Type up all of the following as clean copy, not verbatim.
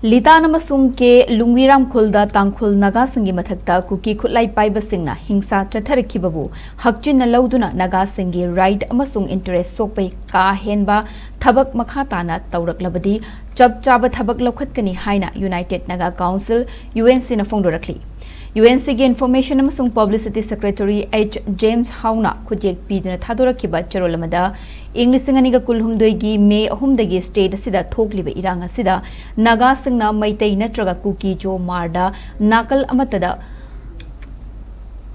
Litan amasung ke lungwiram khulda tangkhul naga singi mathakta kuki khutlai paiba singna hingsa chatharakhibabu hakchinna lauduna naga singi right amasung interest sokpai ka henba thabak makha taana Touraklabadi Chap Chaaba Thabak Loukhatkani haina United Naga Council UNC na phongdorakli UNC ge Information amasung Publicity Secretary H James Hauna khujek piduna thadorakhiba charolamada English singaniga kulhumdoi gi May ahumdagi state asida thokliba irang asida naga singna maitai natraga kuki jo marda nakal amatada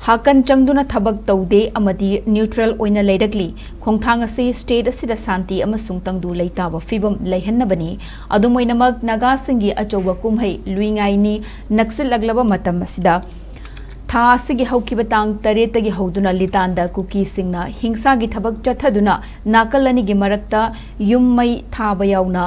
hakan changduna thabak taude amadi neutral oina leidakli khongthang ase state asida santi amasung tangdu leitaba fibam leihannabani adumoinamak naga singi achoba kumhai luingai ni naksil laglaba matam asida tha asigi haukiba tang taretagi hauduna litanda kuki singna hingsa gi thabak chathaduna nakalani gi marakta yummai thaba yauna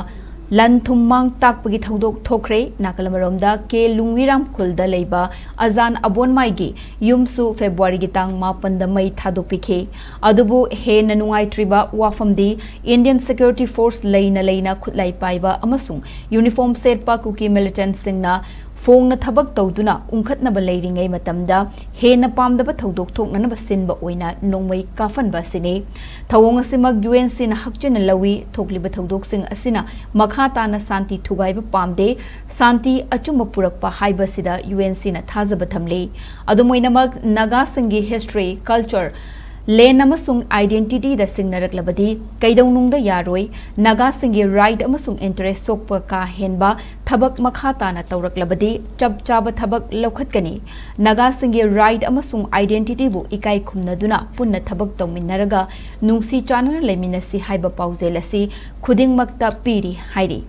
lan thummang takpagi thodok thokre nakalamaromda ke lungwiram khulda leiba azan abonmai gi yumsu February gi tang 9 da mai thadokpikhe adubu he nanungai triba wafamdi Indian Security Force leina khutlai paiba amasung uniform setpa kuki militant singna Fong na thabak tawduna ungkhat na balayringai matamda he na pamdaba thodok thok na basinba oina nongmai kafan ba sine thawong asimag UNC na hakchen na lawi thokliba thodok sing asina Makha Taana santi thugaiba pamde santi achumba purakpa haiba sida UNC na thazaba thamle adumoinamag naga singi history culture Len amasung identity da singnaраklabadi kaidongnungda yaroi naga singi right amasung interest sokpa ka henba thabak Makha Taana Touraklabadi Chap Chaaba Thabak Loukhatkani naga singi right amasung identity bu ikai khumnaduna punna thabak tawminnaraga nungsi chanana leiminasi haiba pauzelasi khudingmakta piri hairi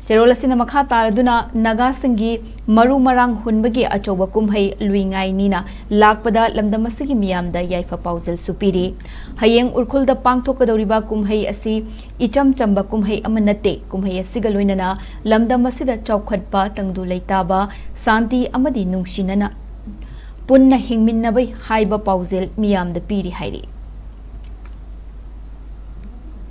Cherolasina Makha Taraduna naga singi maru marang hunbagi achoba kumhai luingai nina lakpada lamdamasigi miyamda yaifa pauzal supiri hayeng urkhulda pangthokadoriba kumhai asi icham chamba kumhai amanate kumhai asiga loinana lamdamasida chaukhatpa tangdu leitaba santi amadi nungsinana punna hingminnabai haiba pauzal miyamda piri hairi